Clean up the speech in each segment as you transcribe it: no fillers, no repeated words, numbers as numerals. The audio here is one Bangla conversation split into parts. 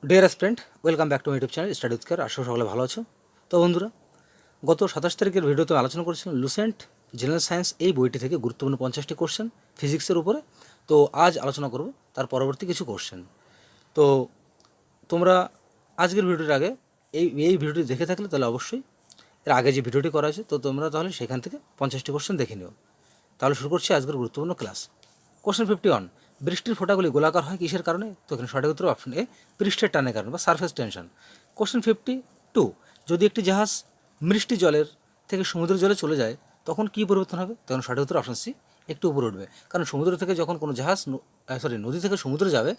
Deer student, welcome back to my YouTube channel study with care. আশা করি সকলে ভালো আছো। তো বন্ধুরা, গত 27 তারিখের ভিডিওতে আমি আলোচনা করেছিলাম লুসেন্ট জেনারেল সায়েন্স এই বইটি থেকে গুরুত্বপূর্ণ 50টি কোশ্চেন ফিজিক্সের উপরে। তো আজ আলোচনা করব তার পরবর্তী কিছু কোশ্চেন। তো তোমরা আজকের ভিডিওর আগে এই ভিডিওটি দেখে থাকলে তাহলে অবশ্যই এর আগে যে ভিডিওটি করা আছে তো তোমরা তাহলে সেখান থেকে 50টি কোশ্চেন দেখে নিও। তাহলে শুরু করছি আজকের গুরুত্বপূর্ণ ক্লাস। কোশ্চেন 51, বৃষ্টির ফোঁটাগুলি গোলাকার হয় কিসের কারণে? তো এখানে সঠিক উত্তর অপশন এ, পৃষ্ঠের টানের কারণে বা সারফেস টেনশন। কোশ্চেন 52, যদি একটি জাহাজ মিষ্টি জলের থেকে সমুদ্রের জলে চলে যায় তখন কী পরিবর্তন হবে? তখন সঠিক উত্তর অপশন সি, একটু উপরে উঠবে। কারণ সমুদ্র থেকে যখন কোনো জাহাজ নদী থেকে সমুদ্রে যাবে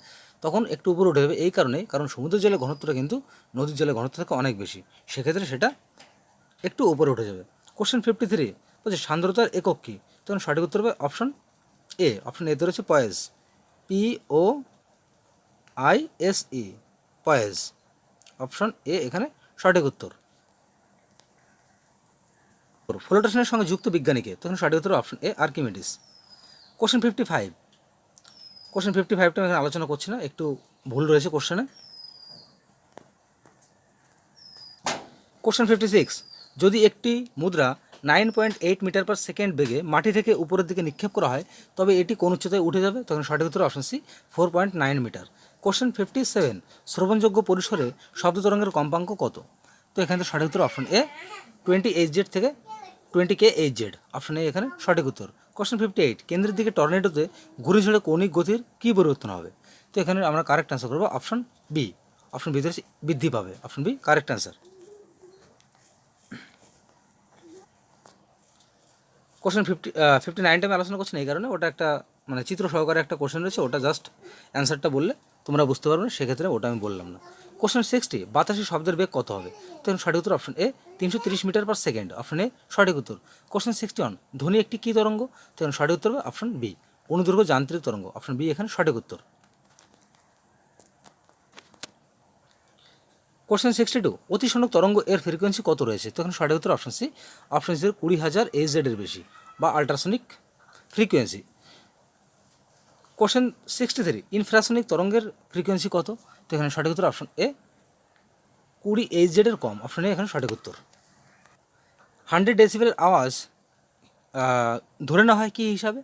তখন একটু উপরে উঠে যাবে, এই কারণে কারণ সমুদ্রের জলের ঘনত্বটা কিন্তু নদীর জলের ঘনত্ব থেকে অনেক বেশি, সেক্ষেত্রে সেটা একটু উপরে উঠে যাবে। কোশ্চেন 53 বলছে সান্দ্রতার একক কী? তখন সঠিক উত্তর হবে অপশন এ। অপশন এতে রয়েছে পয়েজ, POISE, পয়েজ। অপশন এ এখানে সঠিক উত্তর। ফ্লোটেশনের সঙ্গে যুক্ত বিজ্ঞানীকে? তখন সঠিক উত্তর option A, Archimedes. Question 55, question 55টা আমি আলোচনা করছি না, একটু ভুল রয়েছে কোশ্চেনে। কোশ্চেন 56, যদি একটি মুদ্রা 9.8 মিটার পার সেকেন্ড বেগে মাটি থেকে উপরের দিকে নিক্ষেপ করা হয় তবে এটি কোন উচ্চতায় উঠে যাবে? তখন সঠিক উত্তর অপশন সি, 4.9 মিটার। কোশ্চেন 57, শ্রবণযোগ্য পরিসরে শব্দ তরঙ্গের কম্পাঙ্ক কত? তো এখানে তো সঠিক উত্তর অপশন এ, 20 Hz থেকে 20 kHz। অপশন এ এখানে সঠিক উত্তর। কোশ্চেন 58, কেন্দ্রের দিকে টর্নেডোতে ঘূর্ণিঝড়ে কৌণিক গতির কী পরিবর্তন হবে? তো এখানে আমরা কারেক্ট অ্যান্সার করবো অপশন বি। অপশন বি বৃদ্ধি পাবে। Option B correct answer. Question 59টা আমি আলোচনা করছি না, এই কারণে ওটা একটা মানে চিত্র সহকারে একটা কোশ্চেন রয়েছে, ওটা জাস্ট অ্যান্সারটা বললে তোমরা বুঝতে পারবে না, সেক্ষেত্রে ওটা আমি বললাম না। কোশ্চেন 60, বাতাসে শব্দের বেগ কত হবে? তখন সঠিক উত্তর option A, 330 metre per second. Option A সঠিক উত্তর। কোশ্চেন 61, ধ্বনি একটি কী তরঙ্গ? তখন সঠিক উত্তর হবে অপশন বি, অনুদৈর্ঘ্য যান্ত্রিক তরঙ্গ। অপশন বি এখানে সঠিক উত্তর। কোশ্চেন 62, অতিসনক তরঙ্গ এর ফ্রিকোয়েন্সি কত রয়েছে? তখন সঠিক উত্তর option C, option C 20,000 Hz এর বেশি বা আল্ট্রাসনিক ফ্রিকোয়েন্সি। কোশ্চেন 63, ইনফ্রাসনিক তরঙ্গের ফ্রিকোয়েন্সি কত? তো এখানে সঠিক উত্তর অপশন এ, 20 Hz এর কম। অপশন এ এখানে সঠিক উত্তর। 100 ডেসিবেলের আওয়াজ ধরে নেওয়া হয় কী হিসাবে?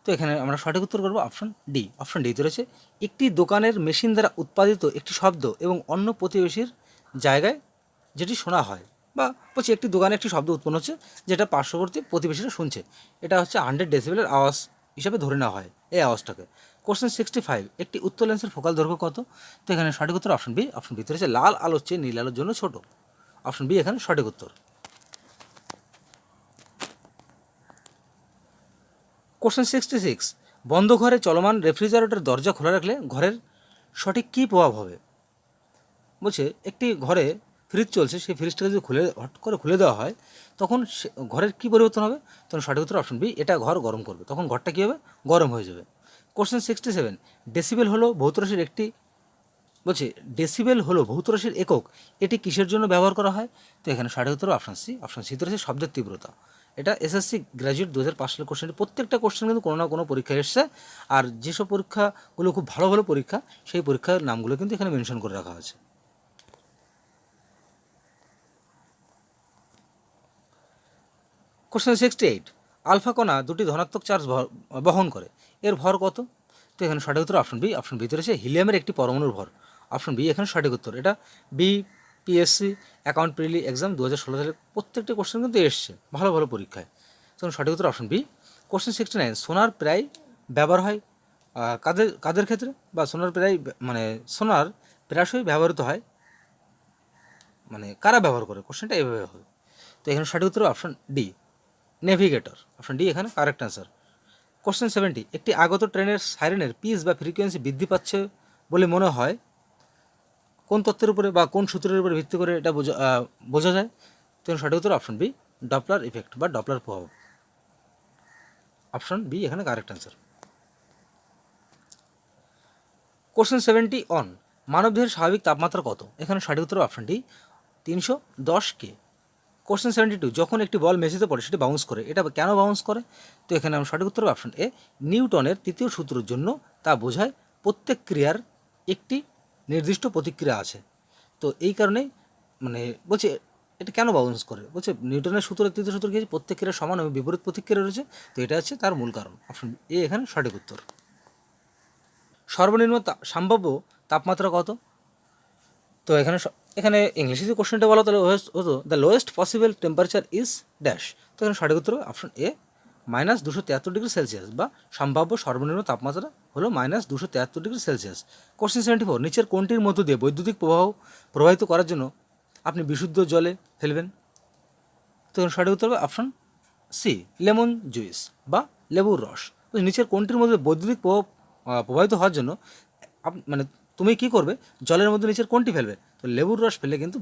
তো এখানে আমরা সঠিক উত্তর করবো অপশন ডি। অপশন ডি রয়েছে, একটি দোকানের মেশিন দ্বারা উৎপাদিত একটি শব্দ এবং অন্য প্রতিবেশীর জায়গায় যেটি শোনা হয়, বা বলছি একটি দোকানে একটি শব্দ উৎপন্ন হচ্ছে যেটা পার্শ্ববর্তী প্রতিবেশীরা শুনছে, এটা হচ্ছে 100 ডেসিবেলের আওয়াজ হিসাবে ধরে নেওয়া হয় এই আওয়াজটাকে। কোশ্চেন 65, একটি উত্তল লেন্সের ফোকাল দৈর্ঘ্য কত? তো এখানে সঠিক উত্তর অপশন বি। অপশন বি রয়েছে লাল আলোর চেয়ে নীল আলোর জন্য ছোট। অপশন বি এখানে সঠিক উত্তর। কোশ্চেন 66, বন্ধ ঘরে চলমান রেফ্রিজারেটর দরজা খোলা রাখলে ঘরের সঠিক কী প্রভাব হবে? বলছে একটি ঘরে ফ্রিজ চলছে, সেই ফ্রিজটাকে যদি হট করে খুলে দেওয়া হয় তখন ঘরের কী পরিবর্তন হবে? তখন সঠিক উত্তর অপশন বি, এটা ঘর গরম করবে, তখন ঘরটা কী হবে? গরম হয়ে যাবে। কোশ্চেন 67, ডেসিবেল হলো ভৌতরাশির একটি, বলছে ডেসিবেল হলো ভৌতরাশির একক, এটি কিসের জন্য ব্যবহার করা হয়? তো এখানে সঠিক উত্তর অপশন সি। অপশন সি রয়েছে শব্দের তীব্রতা। এটা এসএসসি গ্র্যাজুয়েট 2005 সালের কোশ্চেন, প্রত্যেকটা কোশ্চেন কিন্তু কোনো না কোনো পরীক্ষায় এসছে, আর যেসব পরীক্ষাগুলো খুব ভালো ভালো পরীক্ষা সেই পরীক্ষার নামগুলো কিন্তু এখানে মেনশন করে রাখা আছে। কোশ্চেন 68, আলফা কণা দুটি ধনাত্মক চার্জ বহন করে, এর ভর কত? তো এখানে সঠিক উত্তর অপশন বি। অপশন বিতে রয়েছে হিলিয়ামের একটি পরমাণুর ভর। অপশন বি এখানে সঠিক উত্তর। এটা বিপিএসসি অ্যাকাউন্ট প্রিলি এক্সাম 2016 সালে প্রত্যেকটি কোশ্চেন কিন্তু এসছে ভালো ভালো পরীক্ষায়। তখন সঠিক উত্তর অপশন বি। কোশ্চেন 69, সোনার প্রায় ব্যবহার হয় কাদের কাদের ক্ষেত্রে, বা সোনার প্রায় মানে সোনার প্রায়শই ব্যবহৃত হয় মানে কারা ব্যবহার করে, কোশ্চেনটা এভাবে হবে। তো এখানে সঠিক উত্তর option D, navigator. Option D এখানে কারেক্ট অ্যান্সার। কোশ্চেন 70, একটি আগত ট্রেনের সাইরেনের পিচ বা ফ্রিকোয়েন্সি বৃদ্ধি পাচ্ছে বলে মনে হয় কোন তথ্যের উপরে বা কোন সূত্রের উপরে ভিত্তি করে এটা বোঝা যায়? তো সঠিক উত্তর অপশন বি, ডপলার ইফেক্ট বা ডপলার প্রভাব। অপশন বি এখানে কারেক্ট অ্যান্সার। কোশ্চেন 71, মানবদেহের স্বাভাবিক তাপমাত্রা কত? এখানে সঠিক উত্তর অপশন ডি, 310K। কোশ্চেন 72, যখন একটি বল মেঝেতে পড়ে সেটি বাউন্স করে, এটা কেন বাউন্স করে? তো এখানে আমরা সঠিক উত্তর অপশন এ, নিউটনের তৃতীয় সূত্রের জন্য তা বোঝায় প্রত্যেক ক্রিয়ার একটি নির্দিষ্ট প্রতিক্রিয়া আছে। তো এই কারণেই মানে বলছে এটা কেন বাউন্স করে, বলছে নিউটনের সূত্রের তৃতীয় সূত্র কি প্রত্যেক ক্রিয়া সমান এবং বিপরীত প্রতিক্রিয়া রয়েছে। তো এটা হচ্ছে তার মূল কারণ। অপশন এ এখানে সঠিক উত্তর। সর্বনিম্ন সম্ভাব্য তাপমাত্রা কত? তো এখানে ইংলিশে যদি কোশ্চেনটা বলো তাহলে হতো the lowest possible temperature is dash. তো এখানে সঠিক উত্তর অপশন এ -273 ডিগ্রি সেলসিয়াস, বা সম্ভাব্য সর্বনিম্ন তাপমাত্রা হলো -273 ডিগ্রি সেলসিয়াস। কোশ্চেন 74, নিচের কোনটির মধ্য দিয়ে বৈদ্যুতিক প্রবাহ প্রবাহিত করার জন্য আপনি বিশুদ্ধ জলে ফেলবেন? তো এখানে সঠিক উত্তর হবে অপশন সি, লেমন জুইস বা লেবুর রস। তো নিচের কোনটির মধ্যে বৈদ্যুতিক প্রবাহ প্রবাহিত হওয়ার জন্য মানে তুমি কি করবে, জলের মধ্যে নিচের কোনটি ফেলবে? তো লেবুর রস ফেললে কিন্তু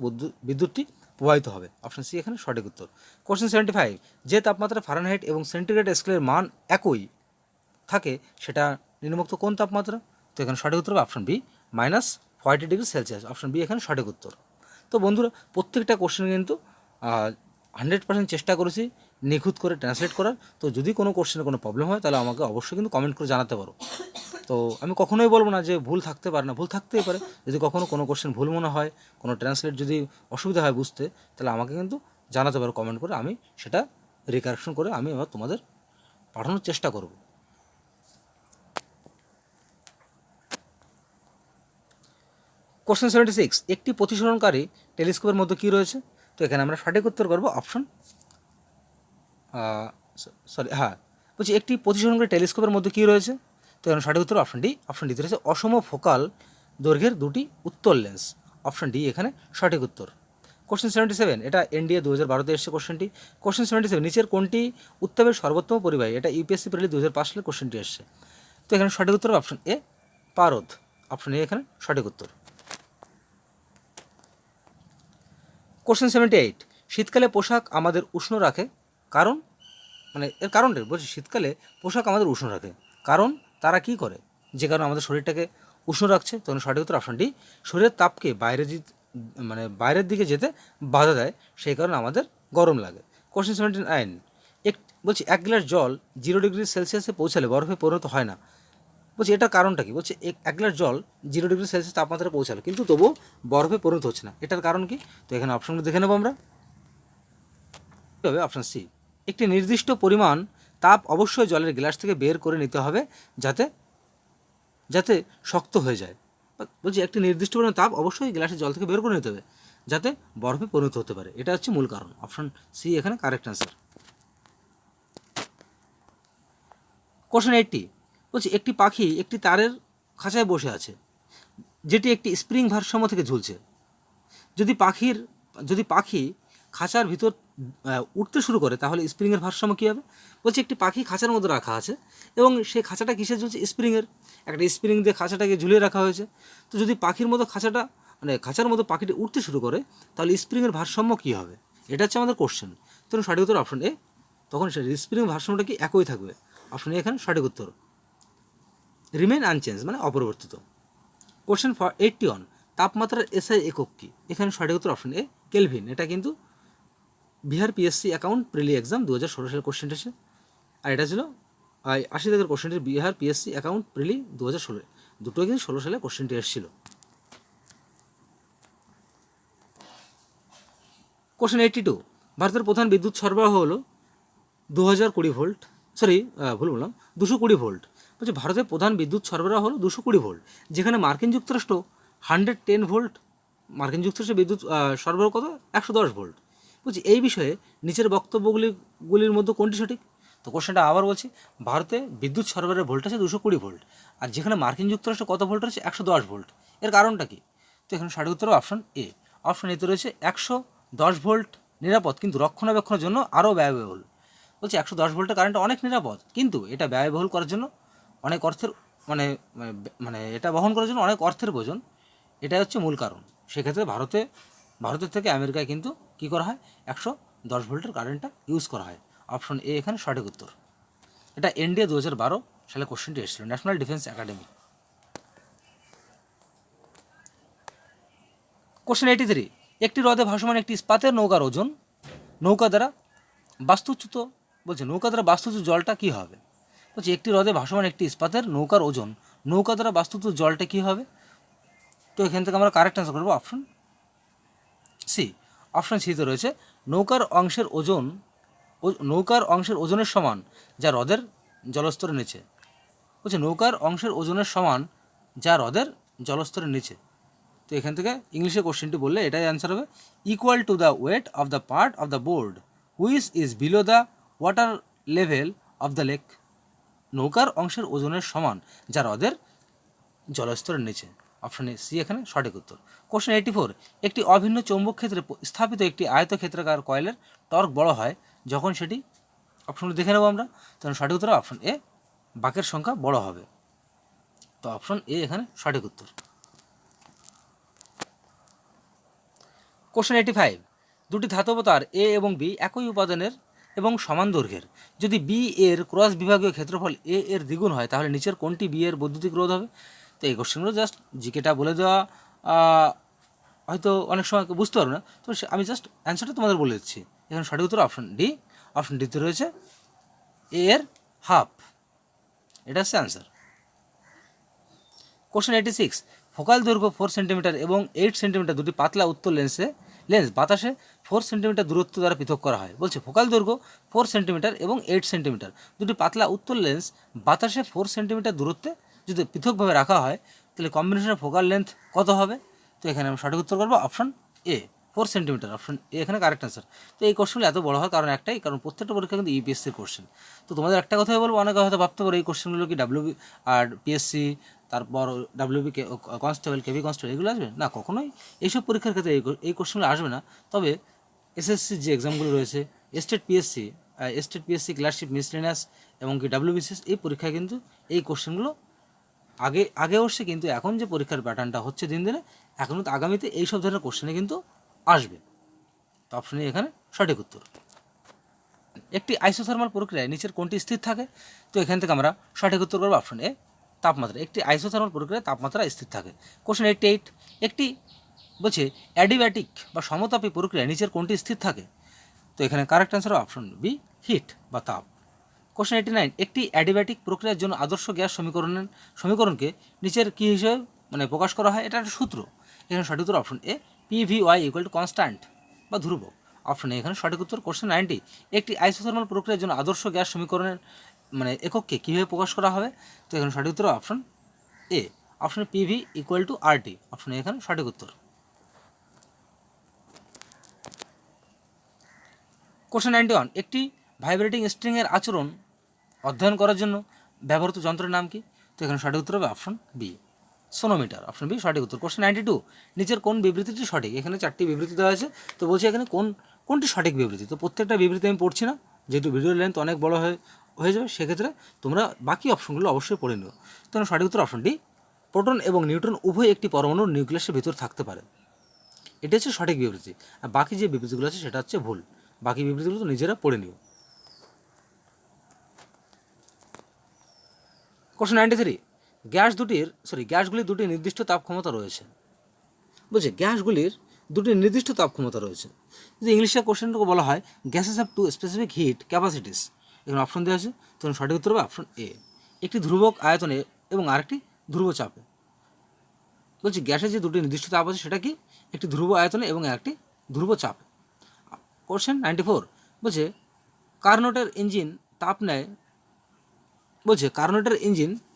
বিদ্যুৎটি প্রবাহিত হবে। অপশন সি এখানে সঠিক উত্তর। কোশ্চেন 75, যে তাপমাত্রা ফারেনহাইট এবং সেন্টিগ্রেড স্কেলের মান একই থাকে সেটা নিম্নোক্ত কোন তাপমাত্রা? তো এখানে সঠিক উত্তর হবে option B, -40 degree Celsius. Option B এখানে সঠিক উত্তর। তো বন্ধুরা, প্রত্যেকটা কোশ্চেন কিন্তু 100% চেষ্টা করেছি নিখুঁত করে ট্রান্সলেট করার। তো যদি কোনো কোশ্চেনে কোনো প্রবলেম হয় তাহলে আমাকে অবশ্যই কিন্তু কমেন্ট করে জানাতে পারো। তো আমি কখনোই বলবো না যে ভুল থাকতে পারে না, ভুল থাকতেই পারে। যদি কখনো কোনো কোশ্চেন ভুল মনে হয়, কোনো ট্রান্সলেট যদি অসুবিধা হয় বুঝতে, তাহলে আমাকে কিন্তু জানাতে পারো কমেন্ট করে, আমি সেটা রিকারেকশন করে আমি আবার তোমাদের পাঠানোর চেষ্টা করব। কোশ্চেন 76, একটি প্রতিসরণকারী টেলিস্কোপের মধ্যে কী রয়েছে? তো এখানে আমরা সঠিক উত্তর করবো অপশন বলছি একটি প্রতিসরণকারী টেলিস্কোপের মধ্যে কী রয়েছে? তো এখানে সঠিক উত্তর অপশন ডি। অপশন ডিতে রয়েছে অসম ফোকাল দৈর্ঘ্যের দুটি উত্তল লেন্স। অপশন ডি এখানে সঠিক উত্তর। কোশ্চেন 77, এটা এনডিএ 2012-তে এসছে কোশ্চেনটি। কোশ্চেন 77, নিচের কোনটি উত্তাপের সর্বোত্তম পরিবাহী? এটা ইউপিএসসি প্রিলি 2005 সালে কোশ্চেনটি এসছে। তো এখানে সঠিক উত্তর অপশন এ, পারদ। অপশন এ এখানে সঠিক উত্তর। কোশ্চেন 78, শীতকালে পোশাক আমাদের উষ্ণ রাখে কারণ, এর কারণটা বলছি, শীতকালে পোশাক আমাদের উষ্ণ রাখে কারণ তারা কি করে যে কারণে আমাদের শরীরটাকে উষ্ণ রাখছে? তখন সঠিক উত্তর অপশন ডি, শরীরের তাপকে বাইরের দিকে যেতে বাধা দেয়, সেই কারণে আমাদের গরম লাগে। কোশ্চেন 79, বলছি 1 গ্লাস জল 0 ডিগ্রি সেলসিয়াসে পৌঁছালে বরফে পরিণত হয় না। বলছি এটার কারণটা কি? বলছে 1 গ্লাস জল 0 ডিগ্রি সেলসিয়াস তাপমাত্রা পৌঁছালো কিন্তু তবুও বরফে পরিণত হচ্ছে না, এটার কারণ কি? তো এখানে অপশনগুলো দেখে নেবো আমরা। হবে অপশন সি, একটি নির্দিষ্ট পরিমাণ তাপ অবশ্যই জলের গ্লাস থেকে বের করে নিতে হবে যাতে যাতে শক্ত হয়ে যায়। বলছি একটি নির্দিষ্ট পরিমাণ তাপ অবশ্যই গ্লাসের জল থেকে বের করে নিতে হবে যাতে বরফে পরিণত হতে পারে, এটা হচ্ছে মূল কারণ। অপশন সি এখানে কারেক্ট অ্যান্সার। কোশ্চেন 80, বলছি একটি পাখি একটি তারের খাঁচায় বসে আছে যেটি একটি স্প্রিং ভারসাম্য থেকে ঝুলছে। যদি পাখি খাঁচার ভিতর উঠতে শুরু করে তাহলে স্প্রিংয়ের ভারসাম্য কী হবে? বলছে একটি পাখি খাঁচার মধ্যে রাখা আছে এবং সেই খাঁচাটা কিসে ঝুলছে? স্প্রিংয়ের। একটা স্প্রিং দিয়ে খাঁচাটাকে ঝুলিয়ে রাখা হয়েছে। তো যদি পাখির মতো খাঁচার মতো পাখিটি উঠতে শুরু করে তাহলে স্প্রিংয়ের ভারসাম্য কী হবে? এটা হচ্ছে আমাদের কোশ্চেন। তখন সঠিক উত্তর অপশন এ, তখন সেই স্প্রিং ভারসাম্যটা কি একই থাকবে। অপশন এ এখানে সঠিক উত্তর, রিমেইন আনচেঞ্জ মানে অপরিবর্তিত। কোশ্চেন 81, তাপমাত্রার এসআই একক কী? এখানে সঠিক উত্তর অপশন এ, কেলভিন। এটা কিন্তু বিহার পিএসসি অ্যাকাউন্ট প্রিলি এক্সাম 2016 সালের কোশ্চেন এসেছে, আর এটা ছিল 80 দাগের কোশ্চেনটি বিহার পিএসসি অ্যাকাউন্ট প্রিলি 2016, দুটোই কিন্তু 16 সালে কোশ্চেনটি এসেছিল। কোশ্চেন 82, ভারতের প্রধান বিদ্যুৎ সরবরাহ হলো 2020 ভোল্ট, ভুল বললাম, 220 ভোল্ট। বলছে ভারতের প্রধান বিদ্যুৎ সরবরাহ হলো 220 ভোল্ট, যেখানে মার্কিন যুক্তরাষ্ট্র 110 ভোল্ট, মার্কিন যুক্তরাষ্ট্রের বিদ্যুৎ সরবরাহ কত? 110 ভোল্ট। বলছি এই বিষয়ে নিচের বক্তব্যগুলির মধ্যে কোনটি সঠিক? তো কোশ্চেনটা আবার বলছি, ভারতে বিদ্যুৎ সরবরাহের ভোল্ট আছে 220 ভোল্ট, আর যেখানে মার্কিন যুক্তরাষ্ট্র কত ভোল্ট রয়েছে? 110 ভোল্ট। এর কারণটা কি? তো এখানে সঠিক উত্তর অপশন এ। অপশন এতে রয়েছে 110 ভোল্ট নিরাপদ কিন্তু রক্ষণাবেক্ষণের জন্য আরও ব্যয়বহুল। বলছি 110 ভোল্টের কারেন্ট অনেক নিরাপদ কিন্তু এটা ব্যয়বহুল করার জন্য অনেক অর্থের মানে মানে এটা বহন করার জন্য অনেক অর্থের প্রয়োজন, এটাই হচ্ছে মূল কারণ। সেক্ষেত্রে ভারতের থেকে আমেরিকায় কিন্তু কী করা হয়? 110 ভোল্টের কারেন্টটা ইউজ করা হয়। অপশন এ এখানে সঠিক উত্তর। এটা এনডিএ 2012 সালে কোশ্চেনটি এসেছিল, ন্যাশনাল ডিফেন্স একাডেমি। কোশ্চেন 83, একটি হ্রদে ভাসমান একটি ইস্পাতের নৌকার ওজন নৌকা দ্বারা বাস্তুচ্যুত জলটা কী হবে? বলছি একটি হ্রদে ভাসমান একটি ইস্পাতের নৌকার ওজন নৌকা দ্বারা বাস্তুচ্যুত জলটা কী হবে? তো এখান থেকে আমরা কারেক্ট অ্যান্সার করবো অপশন সি। অপশন সিতে রয়েছে নৌকার অংশের ওজনের সমান যা হ্রদের জলস্তরের নিচে। বলছে নৌকার অংশের ওজনের সমান যা হ্রদের জলস্তরের নিচে। তো এখান থেকে ইংলিশে কোশ্চেনটি বললে এটাই অ্যান্সার হবে equal to the weight of the part of the board which is below the water level of the lake. নৌকার অংশের ওজনের সমান যা হ্রদের জলস্তরের নিচে। অপশন সি এখানে সঠিক উত্তর। কোশ্চেন 84, একটি অভিন্ন চৌম্বক ক্ষেত্রে স্থাপিত একটি আয়তক্ষেত্রাকার কয়েলের টর্ক বড় হয় যখন সেটি, অপশনগুলো দেখে নেব আমরা। তখন সঠিক উত্তর অপশন এ, বাঁকের সংখ্যা বড় হবে। তো অপশন এ এখানে সঠিক উত্তর। কোশ্চেন 85, দুটি ধাতব তার এ এবং বি একই উপাদানের এবং সমান দৈর্ঘ্যের। যদি বি এর ক্রস বিভাগীয় ক্ষেত্রফল এ এর দ্বিগুণ হয় তাহলে নিচের কোনটি বি এর বৈদ্যুতিক রোধ হবে? তো এই কোশ্চেনগুলো জাস্ট জিকেটা বলে দেওয়া হয়তো অনেক সময় বুঝতে পারবে না, তো আমি জাস্ট অ্যান্সারটা তোমাদের বলে দিচ্ছি। এখানে সঠিক উত্তর অপশন ডি। অপশন ডিতে রয়েছে এ এর হাফ, এটা হচ্ছে অ্যান্সার। কোশ্চেন 86, ফোকাল দৈর্ঘ্য 4 সেন্টিমিটার এবং 8 সেন্টিমিটার দুটি পাতলা উত্তল লেন্স বাতাসে 4 সেন্টিমিটার দূরত্ব দ্বারা পৃথক করা হয়। বলছে ফোকাল দৈর্ঘ্য 4 সেন্টিমিটার এবং 8 সেন্টিমিটার দুটি পাতলা উত্তল লেন্স বাতাসে 4 সেন্টিমিটার দূরত্বে যদি পৃথকভাবে রাখা হয় তাহলে কম্বিনেশনের ফোকাল লেন্থ কত হবে? তো এখানে আমি সঠিক উত্তর করবো option A, 4 centimetre. Option A এখানে কারেক্ট অ্যান্সার। তো এই কোশ্চেনগুলো এত বড় হওয়ার কারণ একটাই, কারণ প্রত্যেকটা পরীক্ষা কিন্তু ইউপিএসসির কোশ্চেন। তো তোমাদের একটা কথাই বলবো, অনেকে হয়তো ভাবতে পারো এই কোশ্চেনগুলো কি ডাব্লিউবি আর পিএসসি, তারপর ডাব্লিউবি কনস্টেবল, কেভি কনস্টেবল এগুলো আসবে না, কখনোই এইসব পরীক্ষার ক্ষেত্রে এই কোশ্চেনগুলো আসবে না। তবে এসএসসির যে এক্সামগুলো রয়েছে, স্টেট পিএসসি ক্লার্কশিপ মিসলেনিয়াস এবং কি ডাব্লিউবিসিএস, এই পরীক্ষায় কিন্তু এই কোশ্চেনগুলো আগে আসছে, কিন্তু এখন যে পরীক্ষার প্যাটার্নটা হচ্ছে দিন দিনে, এখন তো আগামীতে এইসব ধরনের কোশ্চেনে কিন্তু আসবে। তো অপশনে এখানে সঠিক উত্তর। একটি আইসোথার্মাল প্রক্রিয়ায় নিচের কোনটি স্থির থাকে? তো এখান থেকে আমরা সঠিক উত্তর করবো অপশন এ, তাপমাত্রা। একটি আইসোথার্মাল প্রক্রিয়ায় তাপমাত্রা স্থির থাকে। কোশ্চেন 88, একটি বলছে অ্যাডিব্যাটিক বা সমতাপী প্রক্রিয়ায় নিচের কোনটি স্থির থাকে? তো এখানে correct answer option B, heat বা তাপ। কোশ্চেন 89, একটি অ্যাডিব্যাটিক প্রক্রিয়ার জন্য আদর্শ গ্যাস সমীকরণকে নিচের কী হিসেবে প্রকাশ করা হয়? এটা একটা সূত্র। এখানে সঠিক উত্তর অপশন এ, PVY = কনস্ট্যান্ট বা ধ্রুবক। অপশন এ এখানে সঠিক উত্তর। কোশ্চেন 90, একটি আইসোথার্মাল প্রক্রিয়ার জন্য আদর্শ গ্যাস সমীকরণের একককে কীভাবে প্রকাশ করা হবে? তো এখানে সঠিক উত্তর option A, option PV = RT। Option A এখানে সঠিক উত্তর। কোশ্চেন 91, একটি ভাইব্রেটিং স্ট্রিংয়ের আচরণ অধ্যয়ন করার জন্য ব্যবহৃত যন্ত্রের নাম কি? তো এখানে সঠিক উত্তর হবে option B, sonometer. Option B সঠিক উত্তর। কোশ্চেন 92, নিচের কোন বিবৃতিটি সঠিক? এখানে 4টি বিবৃতি দেওয়া আছে, তো বলছি এখানে কোনটি সঠিক বিবৃতি। তো প্রত্যেকটা বিবৃতি আমি পড়ছি না, যেহেতু ভিডিওর লেন্থ অনেক বড় হয়ে যাবে, সেক্ষেত্রে তোমরা বাকি অপশনগুলো অবশ্যই পড়ে নিও। তো সঠিক উত্তর অপশন ডি, প্রোটন এবং নিউট্রন উভয় একটি পরমাণুর নিউক্লিয়াসের ভিতর থাকতে পারে। এটি হচ্ছে সঠিক বিবৃতি, আর বাকি যে বিবৃতিগুলো আছে সেটা হচ্ছে ভুল। বাকি বিবৃতিগুলো তো নিজেরা পড়ে নিও। কোশ্চেন 93, গ্যাসগুলির দুটি নির্দিষ্ট তাপ ক্ষমতা রয়েছে। বলছে গ্যাসগুলির দুটি নির্দিষ্ট তাপ ক্ষমতা রয়েছে। যদি ইংলিশে কোশ্চেনটুকু বলা হয় gases have to specific hit capacities, এখানে অপশন দেওয়া আছে, তখন সঠিক উত্তর হবে অপশন এ, একটি ধ্রুবক আয়তনে এবং আরেকটি ধ্রুব চাপে। বলছি গ্যাসের যে দুটি নির্দিষ্ট তাপ আছে সেটা কি? একটি ধ্রুব আয়তনে এবং একটি ধ্রুব চাপে। কোশ্চেন 94, বলছে কার্নোটের ইঞ্জিন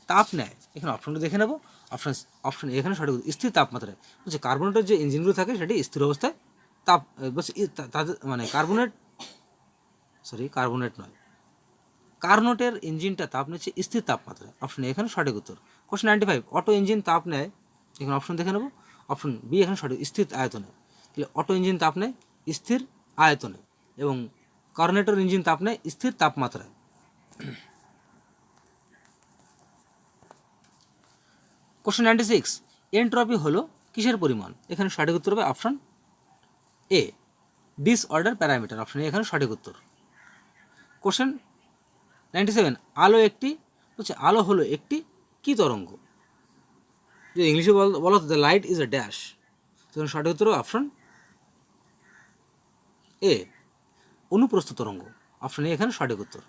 তাপ নেয়। এখানে অপশনটা দেখে নেব। অপশন এখানে সঠিক স্থির তাপমাত্রায়। বলছে কার্বোনেটের যে ইঞ্জিনগুলো থাকে সেটি স্থির অবস্থায় তাপ, বলছে তাদের কার্নোটের ইঞ্জিনটা তাপ নিচ্ছে স্থির তাপমাত্রায়। অপশন এখানে সঠিক উত্তর। কোশ্চেন 95, অটো ইঞ্জিন তাপ নেয়। এখানে অপশন দেখে নেব। অপশন বি এখানে সঠিক, স্থির আয়তনে। তাহলে অটো ইঞ্জিন তাপ নেয় স্থির আয়তনে এবং কার্বোনেটর ইঞ্জিন তাপ নেয় স্থির তাপমাত্রায়। কোশ্চেন 96, এনট্রপি হলো কিসের পরিমাণ? এখানে সঠিক উত্তর হবে option A, disorder parameter. Option A এখানে সঠিক উত্তর। কোশ্চেন 97, আলো হলো একটি কি তরঙ্গ? যদি ইংলিশে বলো the light is a dash, তখন সঠিক উত্তর হবে অপশন এ, অনুপ্রস্থ তরঙ্গ। অপশন এ এখানে সঠিক উত্তর।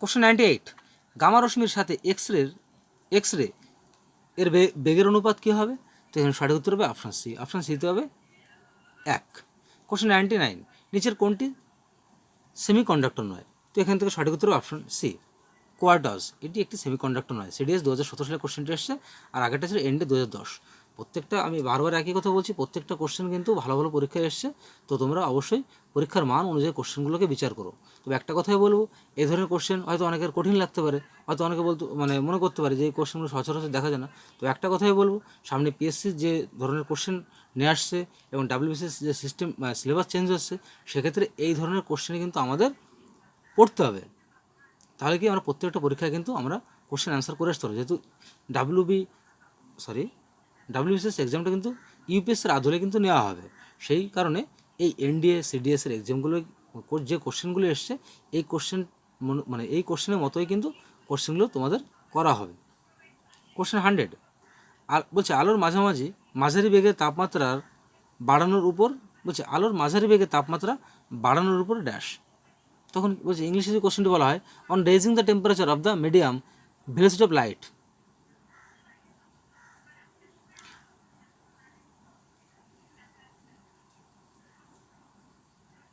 কোশ্চেন 98, গামা রশ্মির সাথে এক্স রে এর বেগের অনুপাত কী হবে? তো এখানে সঠিক উত্তর হবে অপশান সি। অপশান সিতে হবে 1। কোশ্চেন 99, নিচের কোনটি সেমিকন্ডাক্টর নয়? তো এখান থেকে সঠিক উত্তর হবে অপশান সি, কোয়ার্টাজ। এটি একটি সেমিকন্ডাক্টর নয়। সিডিএস 2017 সালে কোশ্চেনটি এসছে, আর আগেরটা ছিল এন্ডে 2010। প্রত্যেকটা আমি বারবার একই কথা বলছি, প্রত্যেকটা কোশ্চেন কিন্তু ভালো ভালো পরীক্ষায় এসছে। তো তোমরা অবশ্যই পরীক্ষার মান অনুযায়ী কোশ্চেনগুলোকে বিচার করো। তবে একটা কথাই বলবো, এই ধরনের কোশ্চেন হয়তো অনেকের কঠিন লাগতে পারে, হয়তো অনেকে মনে করতে পারে যে এই কোশ্চেনগুলো সচরাচর দেখা যায় না। তো একটা কথাই বলবো, সামনে পিএসসির যে ধরনের কোশ্চেন নিয়ে আসছে এবং ডাব্লিউবিসিএস যে সিস্টেম সিলেবাস চেঞ্জ হচ্ছে, সেক্ষেত্রে এই ধরনের কোশ্চেনে কিন্তু আমাদের পড়তে হবে। তাহলে কি আমরা প্রত্যেকটা পরীক্ষায় কিন্তু আমরা কোশ্চেন অ্যান্সার করে আসতে পারবো। যেহেতু ডাব্লিউবিসিএস এক্সামটা কিন্তু ইউপিএসসির আদলে কিন্তু নেওয়া হবে, সেই কারণে এই এনডিএ সিডিএসের এক্সামগুলো যে কোশ্চেনগুলো এসছে, এই এই কোশ্চেনের মতোই কিন্তু কোশ্চেনগুলো তোমাদের করা হবে। কোশ্চেন 100 বলছে আলোর মাঝারি বেগে তাপমাত্রার বাড়ানোর উপর, বলছে আলোর মাঝারি বেগে তাপমাত্রা বাড়ানোর উপর ড্যাশ। তখন বলছে ইংলিশে যে কোশ্চেনটি বলা হয়, on raising the temperature of the medium velocity of light.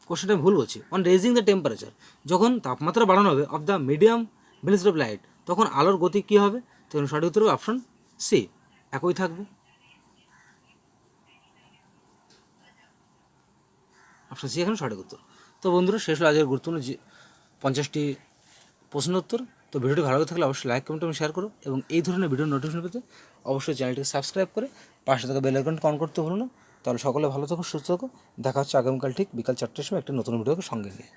কোশ্চেনটা ভুল বলছি, অন রেজিং দ্য টেম্পারেচার, যখন তাপমাত্রা বাড়ানো হবে of the medium velocity of light, তখন আলোর গতি কী হবে? তখন সঠিক উত্তর হবে অপশন সি, একই থাকবে। অপশন সি এখানে সঠিক উত্তর। তো বন্ধুরা, শেষ হলো আজকের গুরুত্বপূর্ণ 50টি প্রশ্নের উত্তর। তো ভিডিওটি ভালো থাকলে অবশ্যই লাইক কমেন্ট এবং শেয়ার করো, এবং এই ধরনের ভিডিও নোটিফিকেশন পেতে অবশ্যই চ্যানেলটিকে সাবস্ক্রাইব করে পাশে থাকা বেল আইকনটি অন করতে ভুলো না। তাহলে সকলে ভালো থাকো, সুস্থ থাকো। দেখা হচ্ছে আগামীকাল ঠিক বিকাল 4টার সময় একটা নতুন ভিডিওকে সঙ্গে নিয়ে।